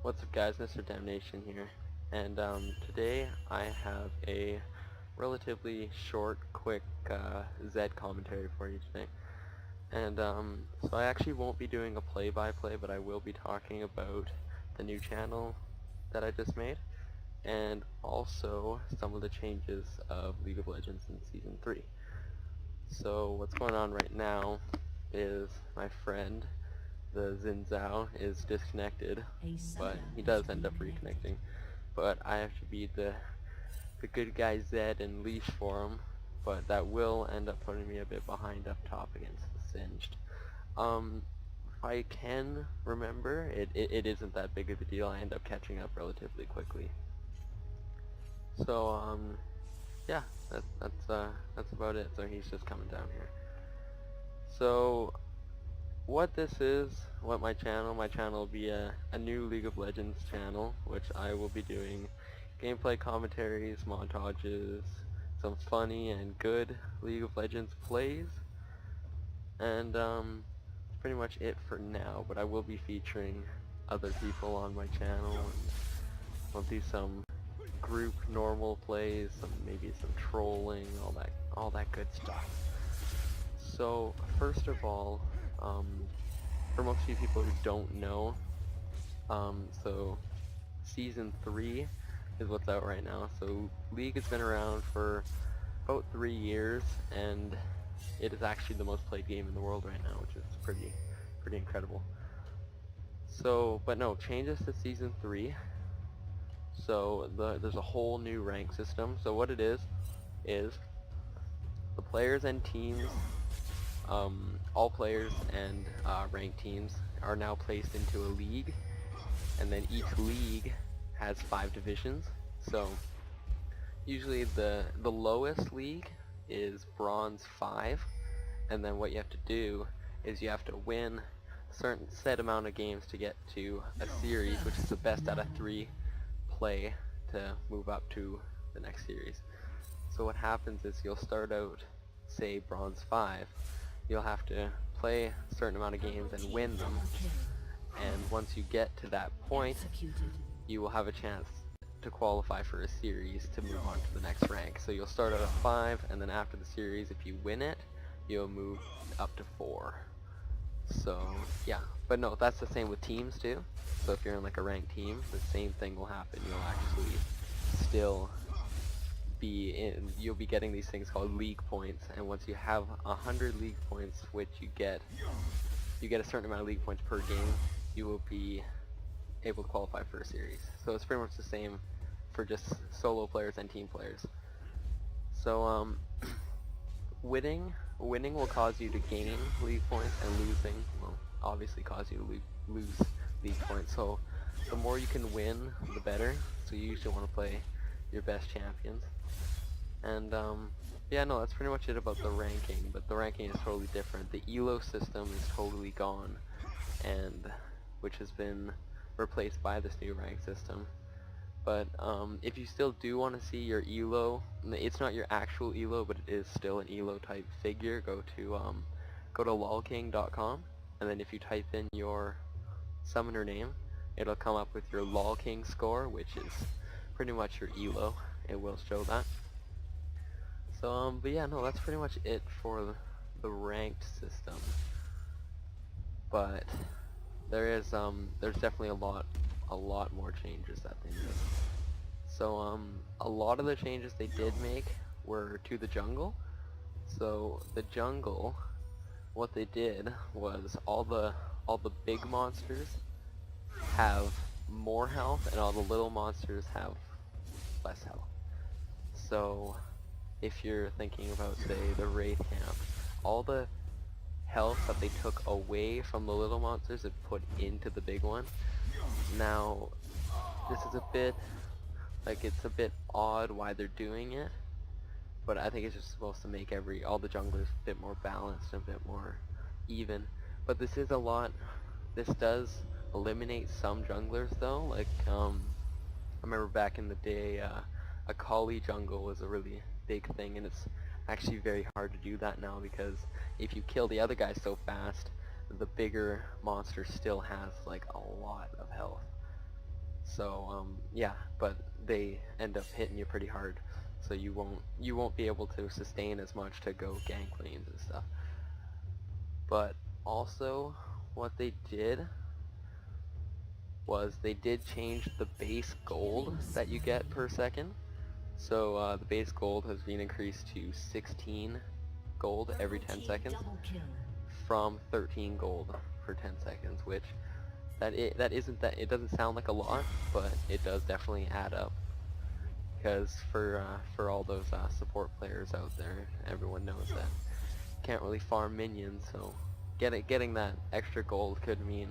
What's up guys, Mr. Damnation here, and today I have a relatively short, quick Zed commentary for you today. And so I actually won't be doing a play-by-play, but I will be talking about the new channel that I just made, and also some of the changes of League of Legends in Season 3. So what's going on right now is my friend the Xin Zhao is disconnected, but he does end up reconnecting. But I have to be the good guy Zed and leash for him, but that will end up putting me a bit behind up top against the Singed. If I can remember, it isn't that big of a deal. I end up catching up relatively quickly. So yeah, that's about it. So he's just coming down here. So what this is, my channel will be a new League of Legends channel, which I will be doing gameplay commentaries, montages, some funny and good League of Legends plays, and that's pretty much it for now, but I will be featuring other people on my channel, and I'll do some group normal plays, maybe some trolling, all that good stuff. So first of all, for most of you people who don't know, so Season 3 is what's out right now. So League has been around for about 3 years, and it is actually the most played game in the world right now, which is pretty incredible. So, but no, changes to Season 3. So there's a whole new rank system. So what it is the players and teams, all players and ranked teams are now placed into a league, and then each league has 5 divisions. So usually the lowest league is Bronze 5, and then what you have to do is you have to win a certain set amount of games to get to a series, which is the best out of 3 play to move up to the next series. So what happens is you'll start out, say, Bronze 5, you'll have to play a certain amount of games and win them, and once you get to that point, you will have a chance to qualify for a series to move on to the next rank. So you'll start out at 5, and then after the series, if you win it, you'll move up to 4. So yeah, but no, that's the same with teams too. So if you're in like a ranked team, the same thing will happen. You'll actually still you'll be getting these things called league points, and once you have 100 league points, which you get a certain amount of league points per game, you will be able to qualify for a series. So it's pretty much the same for just solo players and team players. So winning will cause you to gain league points, and losing will obviously cause you to lose league points. So the more you can win, the better. So you usually want to play your best champions. And yeah, no, that's pretty much it about the ranking, but the ranking is totally different. The ELO system is totally gone, and which has been replaced by this new rank system. But if you still do want to see your ELO, it's not your actual ELO, but it is still an ELO type figure, go to lolking.com, and then if you type in your summoner name, it'll come up with your lolking score, which is pretty much your ELO. It will show that. So but yeah, no, that's pretty much it for the ranked system. But there's definitely a lot more changes that they made. So a lot of the changes they did make were to the jungle. So the jungle, what they did was all the big monsters have more health, and all the little monsters have less health. So if you're thinking about, say, the Wraith camp, all the health that they took away from the little monsters and put into the big one. Now, this is a bit, it's a bit odd why they're doing it, but I think it's just supposed to make all the junglers a bit more balanced and a bit more even. But this does eliminate some junglers though, like, I remember back in the day, Akali jungle was a really big thing, and it's actually very hard to do that now, because if you kill the other guy so fast, the bigger monster still has like a lot of health. So yeah, but they end up hitting you pretty hard, so you won't be able to sustain as much to go gank lanes and stuff. But also, what they did was they did change the base gold that you get per second. So the base gold has been increased to 16 gold every 10 seconds from 13 gold for 10 seconds, which it doesn't sound like a lot, but it does definitely add up. Because for all those support players out there, everyone knows that can't really farm minions, so getting that extra gold could mean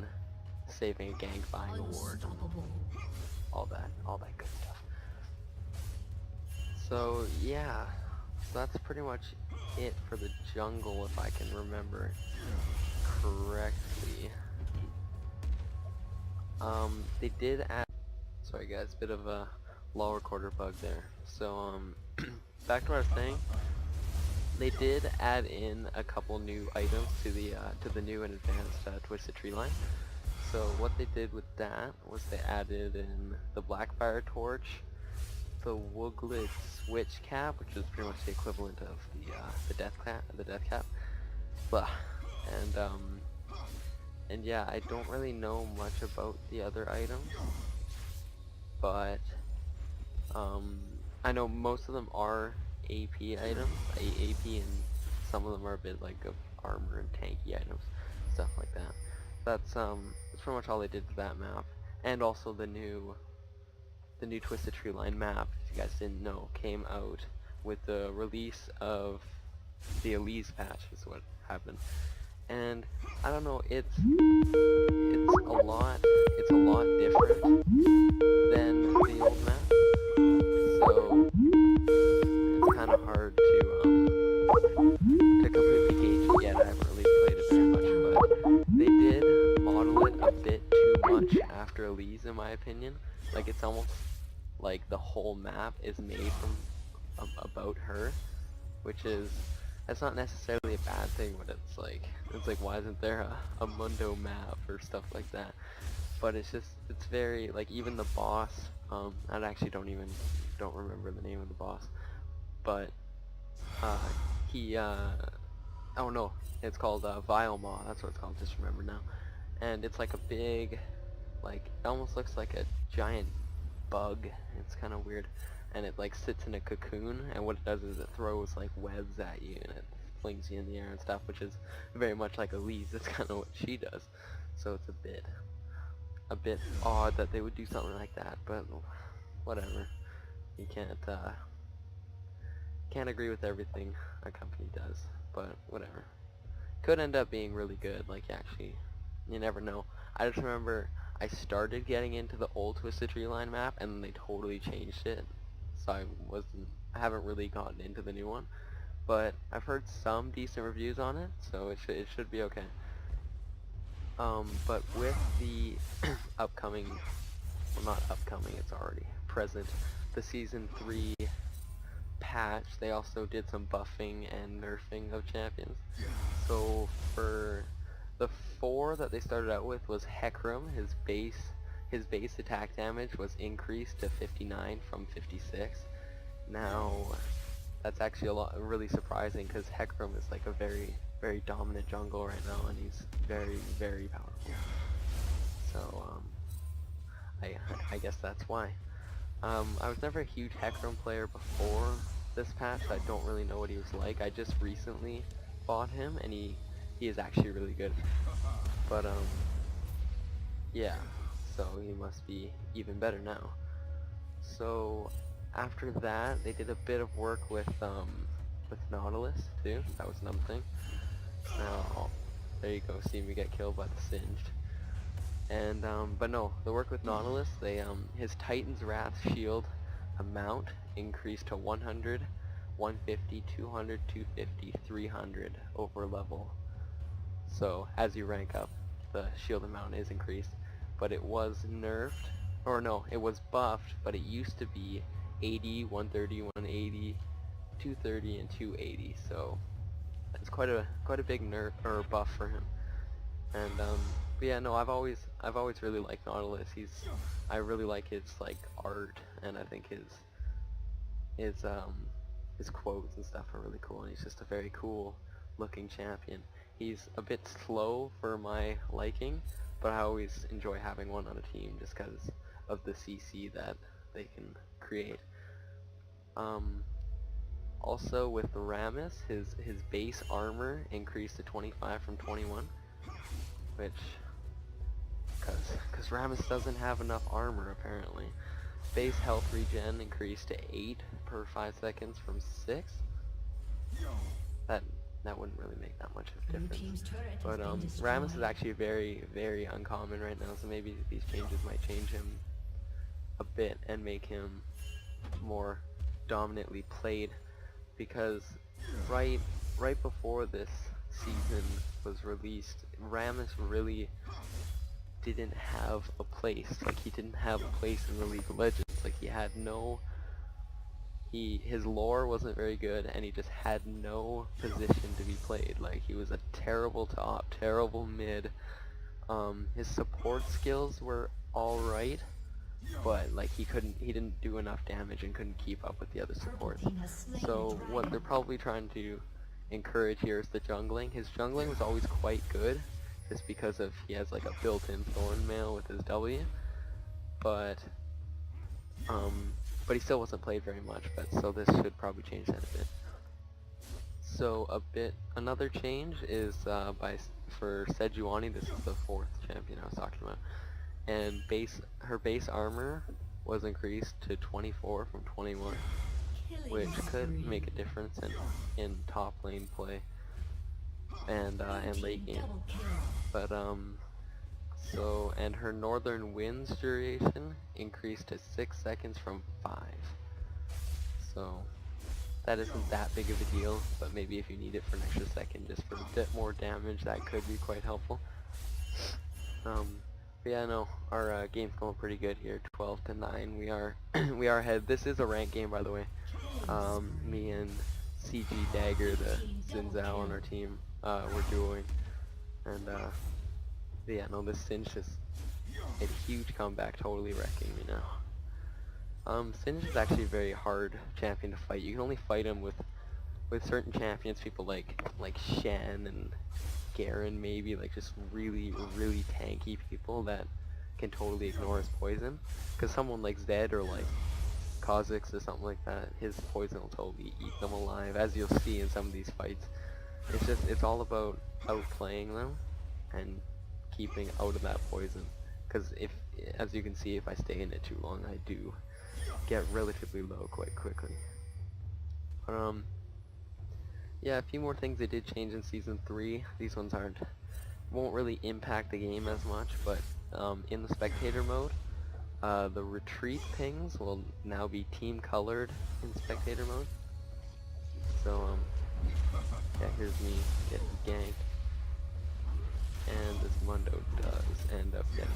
saving a gank, buying a ward, all that good stuff. So yeah, so that's pretty much it for the jungle, if I can remember correctly. They did add, sorry guys, bit of a low recorder bug there. So back to what I was saying, they did add in a couple new items to the new and advanced Twisted Tree line. So what they did with that was they added in the Blackfire Torch, the Wooglet Switch Cap, which is pretty much the equivalent of the Death Cap, blah. And yeah, I don't really know much about the other items, but I know most of them are AP items, AP, and some of them are a bit like of armor and tanky items, stuff like that. That's pretty much all they did to that map, and also the new Twisted Tree line map, if you guys didn't know, came out with the release of the Elise patch is what happened. And I don't know, it's a lot different than the old map. So it's kind of hard to completely gauge it yet. I haven't really played it very much, but they did model it a bit too much after Elise, in my opinion. Like, it's almost like the whole map is made from about her, which is, that's not necessarily a bad thing, but it's like why isn't there a Mundo map or stuff like that? But it's very, like, even the boss, I actually don't remember the name of the boss, but he oh no, it's called Vilemaw, that's what it's called, just remember now. And it's like a big, like, it almost looks like a giant bug. It's kind of weird, and it like sits in a cocoon, and what it does is it throws like webs at you and it flings you in the air and stuff, which is very much like Elise. That's kind of what she does. So it's a bit odd that they would do something like that, but whatever. You can't agree with everything a company does, but whatever. Could end up being really good, like, actually, you never know. I just remember I started getting into the old Twisted Tree line map, and they totally changed it, so I haven't really gotten into the new one, but I've heard some decent reviews on it, so it should be okay. But with the upcoming, well, not upcoming, it's already present, the Season 3 patch, they also did some buffing and nerfing of champions. So for the 4 that they started out with was Hecarim. His base attack damage was increased to 59 from 56. Now that's actually really surprising, because Hecarim is like a very, very dominant jungle right now, and he's very, very powerful. So I guess that's why. I was never a huge Hecarim player before this patch. I don't really know what he was like. I just recently bought him, and he is actually really good. But yeah, so he must be even better now. So after that, they did a bit of work with Nautilus too. That was another thing. Now, there you go. See me get killed by the Singed. And but no, the work with Nautilus, they his Titan's Wrath shield amount increased to 100, 150, 200, 250, 300 over level. So as you rank up, the shield amount is increased, but it was nerfed, or no, it was buffed, but it used to be 80, 130, 180, 230, and 280. So it's quite a big nerf or buff for him. And But yeah, no, I've always really liked Nautilus. I really like his like art, and I think his um his quotes and stuff are really cool, and he's just a very cool looking champion. He's a bit slow for my liking, but I always enjoy having one on a team just because of the CC that they can create. Also with Rammus, his base armor increased to 25 from 21, which because Rammus doesn't have enough armor apparently. Base health regen increased to 8 per 5 seconds from 6. That wouldn't really make that much of a difference. But Rammus is actually very, very uncommon right now, so maybe these changes might change him a bit and make him more dominantly played, because right before this season was released, Rammus really didn't have a place. Like, he didn't have a place in the League of Legends. Like, he had no... his lore wasn't very good, and he just had no position to be played. Like, he was a terrible top, terrible mid. His support skills were alright, but like he didn't do enough damage and couldn't keep up with the other supports. So what they're probably trying to encourage here is the jungling. His jungling was always quite good, just because of he has like a built-in thorn mail with his W, but he still wasn't played very much. But so this should probably change that a bit. So another change is for Sejuani. This is the 4th champion I was talking about, and her base armor was increased to 24 from 21, which could make a difference in top lane play and late game. But and her Northern Winds duration increased to 6 seconds from 5. So that isn't that big of a deal, but maybe if you need it for an extra second just for a bit more damage, that could be quite helpful. But yeah, no, our game's going pretty good here, 12-9. We are we are ahead. This is a ranked game, by the way. Me and CG Dagger, the Xin Zhao on our team, we're duoing, and yeah, no, this Singe just made a huge comeback, totally wrecking me now. Singe is actually a very hard champion to fight. You can only fight him with certain champions, people like Shen and Garen, maybe, like just really, really tanky people that can totally ignore his poison. Because someone like Zed or like Kha'Zix or something like that, his poison will totally eat them alive, as you'll see in some of these fights. It's all about outplaying them and keeping out of that poison. Because as you can see, if I stay in it too long, I do get relatively low quite quickly. But yeah, a few more things they did change in Season 3. These ones won't really impact the game as much, but in the spectator mode, the retreat pings will now be team colored in spectator mode. So yeah, here's me getting ganked, and this Mundo does end up getting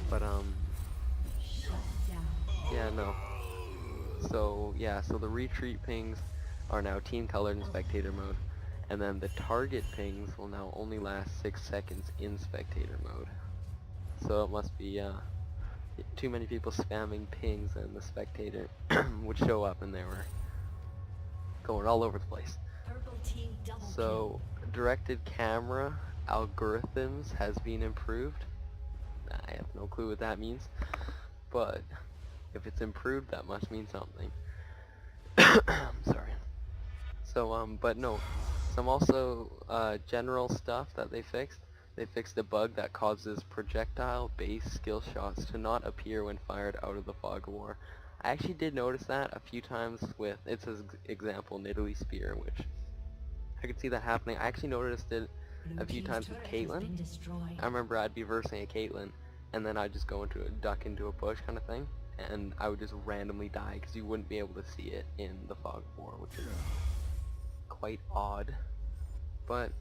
but yeah, no. So yeah, so the retreat pings are now team colored in spectator mode, and then the target pings will now only last 6 seconds in spectator mode. So it must be too many people spamming pings, and the spectator would show up and they were going all over the place. So directed camera algorithms has been improved. I have no clue what that means, but if it's improved, that must mean something. Sorry. So but no, some also general stuff that they fixed. They fixed a bug that causes projectile-based skill shots to not appear when fired out of the Fog of War. I actually did notice that a few times with, it's an example, Nidalee Spear, which I could see that happening. I actually noticed it a few times with Caitlyn. I remember I'd be versing a Caitlyn, and then I'd just go into a duck into a bush kind of thing, and I would just randomly die because you wouldn't be able to see it in the Fog of War, which is quite odd. But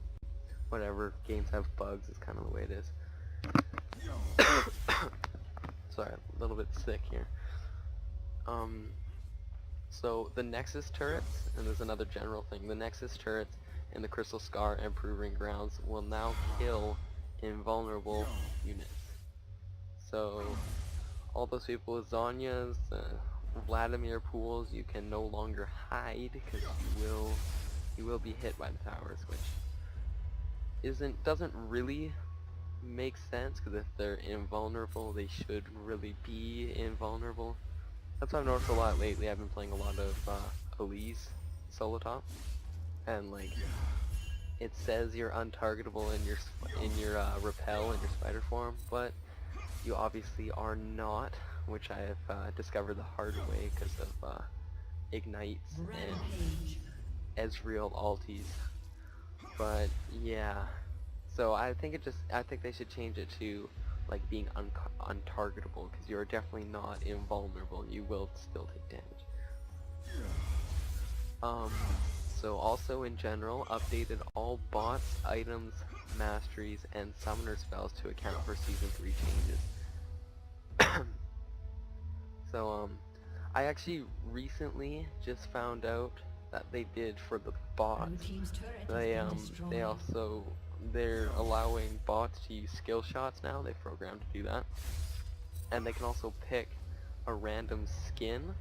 whatever, games have bugs, it's kind of the way it is. Sorry, a little bit sick here. So the Nexus turrets, and there's another general thing, the Nexus turrets in the Crystal Scar and Proving Grounds will now kill invulnerable units. So all those people with Zhonya's, Vladimir pools, you can no longer hide because you will be hit by the towers, which doesn't really make sense, because if they're invulnerable, they should really be invulnerable. That's what I've noticed a lot lately. I've been playing a lot of Elise solo top, and like it says you're untargetable in your repel and your spider form, but you obviously are not, which I have discovered the hard way because of ignites and Ezreal ultis. But yeah, so I think they should change it to like being untargetable, because you're definitely not invulnerable. You will still take damage. So also in general, updated all bots, items, masteries, and summoner spells to account for Season 3 changes. So I actually recently just found out that they did for the bots. They're allowing bots to use skill shots now. They've programmed to do that, and they can also pick a random skin,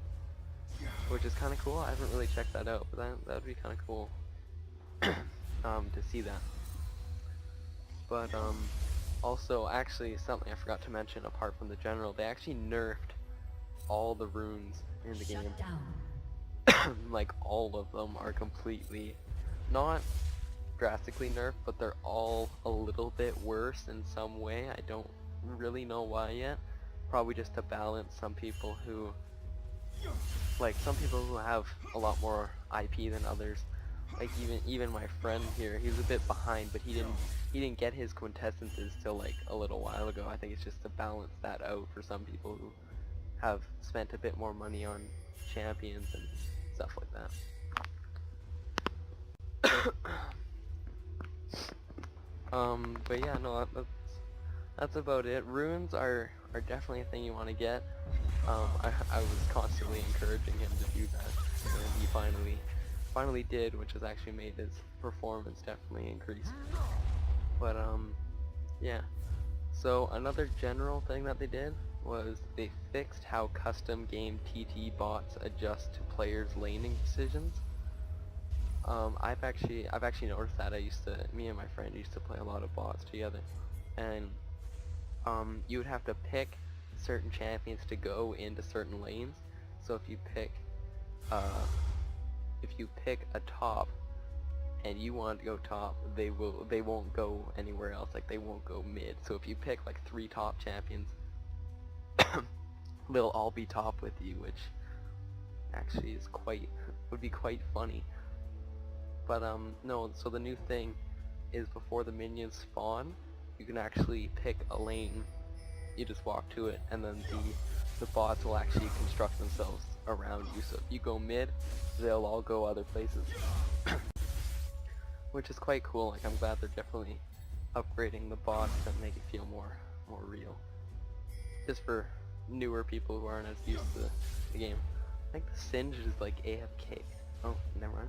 which is kind of cool. I haven't really checked that out, but that would be kind of cool to see that. But also, actually, something I forgot to mention apart from the general, they actually nerfed all the runes in the game. Like all of them are completely, not drastically nerfed, but they're all a little bit worse in some way. I don't really know why yet. Probably just to balance some people who have a lot more IP than others. Like even my friend here, he was a bit behind, but he didn't get his quintessences till like a little while ago. I think it's just to balance that out for some people who have spent a bit more money on champions and stuff like that. But yeah, no, that's about it. Runes are definitely a thing you want to get. I was constantly encouraging him to do that, and he finally did, which has actually made his performance definitely increase. But yeah. So another general thing that they did was they fixed how custom game TT bots adjust to players' laning decisions. I've actually noticed that. Me and my friend used to play a lot of bots together, and you would have to pick certain champions to go into certain lanes. So if you pick a top and you want to go top, they won't go anywhere else. Like they won't go mid. So if you pick like 3 top champions, they'll all be top with you, which actually would be quite funny. But no, so the new thing is before the minions spawn, you can actually pick a lane. You just walk to it, and then the bots will actually construct themselves around you. So if you go mid, they'll all go other places, which is quite cool. Like I'm glad they're definitely upgrading the bots to make it feel more real, just for newer people who aren't as used to the game. I think the Singe is like AFK. Oh, never mind.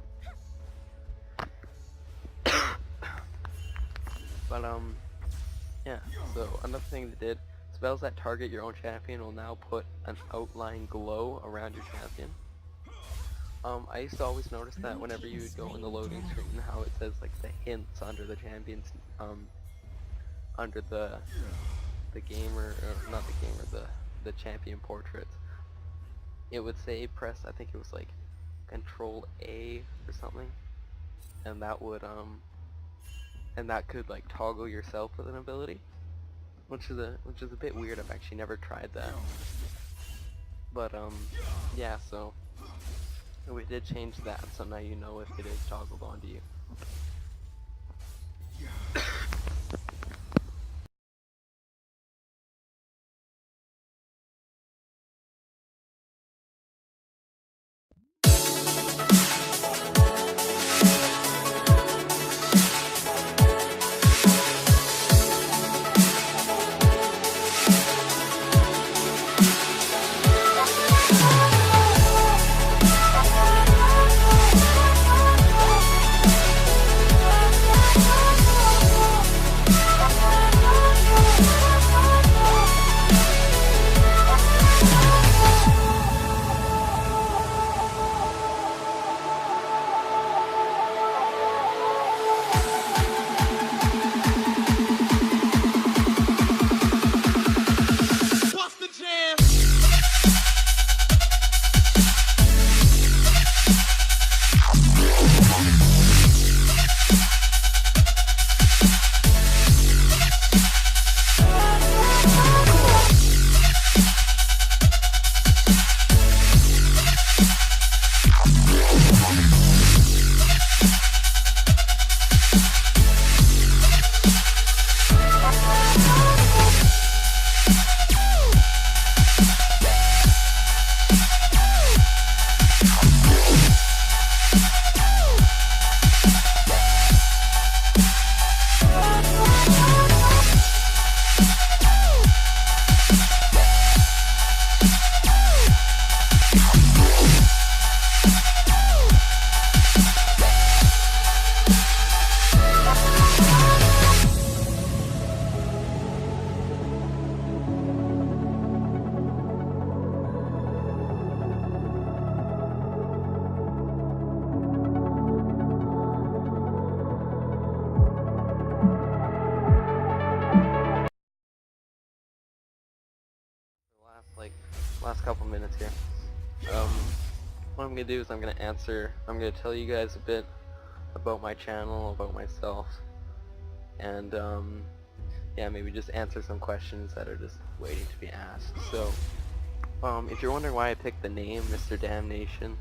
But yeah, so another thing they did, spells that target your own champion will now put an outline glow around your champion. I used to always notice that whenever you would go in the loading screen, how it says like the hints under the champions, under the gamer, or not the gamer, the champion portraits, it would say press, I think it was like Control A or something, and that would could like toggle yourself with an ability, which is a bit weird. I've actually never tried that. But yeah, so we did change that, so now you know if it is toggled onto you. like last couple minutes here. What I'm gonna do is I'm gonna tell you guys a bit about my channel, about myself, and yeah, maybe just answer some questions that are just waiting to be asked. So, if you're wondering why I picked the name Mr. Damnation,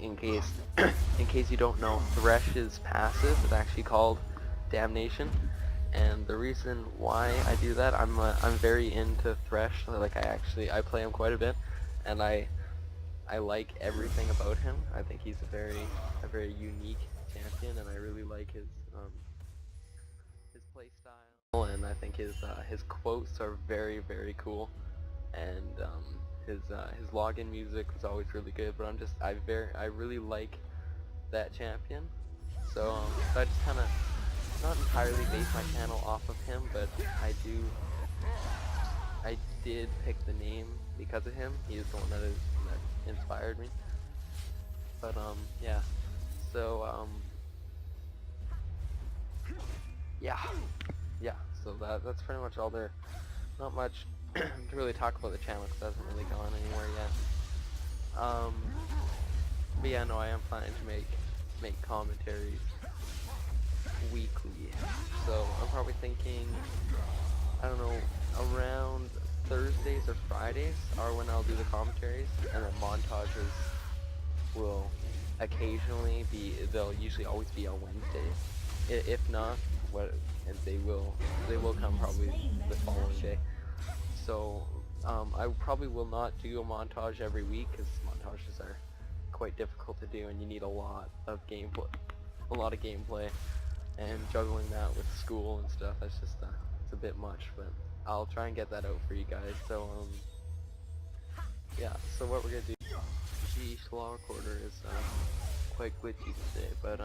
in case in case you don't know, Thresh's passive is actually called Damnation, and the reason why I do that, I'm very into Thresh. Like I play him quite a bit, and I like everything about him. I think he's a very unique champion, and I really like his play style, and I think his quotes are very cool, and his login music was always really good. But I really like that champion, so I just kind of not entirely base my channel off of him, but I did pick the name because of him. He is the one that inspired me. But yeah, so yeah, so that's pretty much all there. Not much to really talk about the channel because it hasn't really gone anywhere yet. But yeah, no, I am planning to make commentaries weekly. So I'm probably thinking, I don't know, around Thursdays or Fridays are when I'll do the commentaries, and then montages will occasionally be, they'll usually always be on Wednesdays. If not, and they will come probably the following day. So I probably will not do a montage every week because montages are quite difficult to do, and you need a lot of gameplay, and juggling that with school and stuff, that's just it's a bit much. But I'll try and get that out for you guys. So yeah, so what we're gonna do, Sheesh, Law Recorder is quite glitchy today, but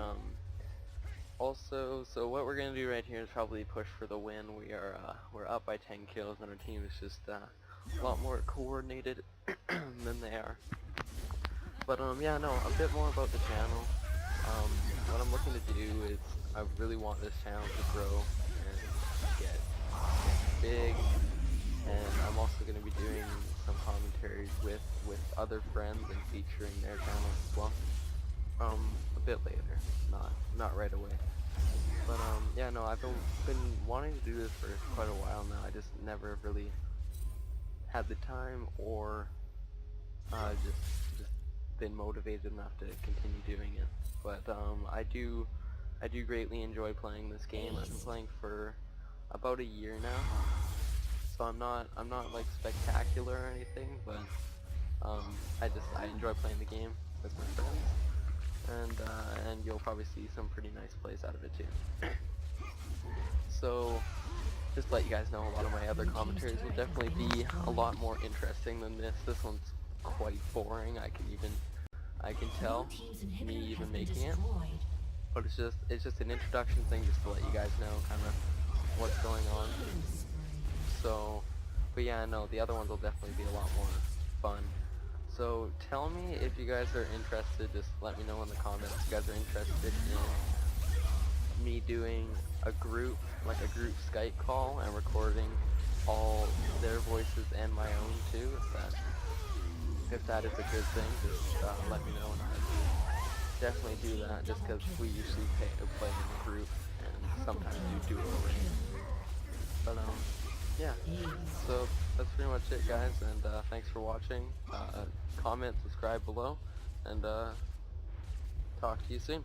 also, so what we're gonna do right here is probably push for the win. We're up by 10 kills, and our team is just a lot more coordinated than they are. But yeah, no, a bit more about the channel. What I'm looking to do is I really want this channel to grow and get big, and I'm also going to be doing some commentaries with other friends and featuring their channels as well. A bit later, not right away. But yeah, no, I've been wanting to do this for quite a while now. I just never really had the time or just been motivated enough to continue doing it. But I do greatly enjoy playing this game. I've been playing for about a year now, so I'm not like spectacular or anything, but I enjoy playing the game with my friends, and you'll probably see some pretty nice plays out of it too. So just to let you guys know, a lot of my other commentaries will definitely be a lot more interesting than this. This one's quite boring. I can tell, me even making it. But it's just an introduction thing, just to let you guys know kind of what's going on. So, but yeah, no, the other ones will definitely be a lot more fun. So tell me if you guys are interested. Just let me know in the comments if you guys are interested in me doing a group Skype call and recording all their voices and my own too. If that is a good thing, just let me know, and I'll definitely do that, just because we usually play in a group, and sometimes you do it already. But yeah, so that's pretty much it, guys, and thanks for watching. Comment, subscribe below, and talk to you soon.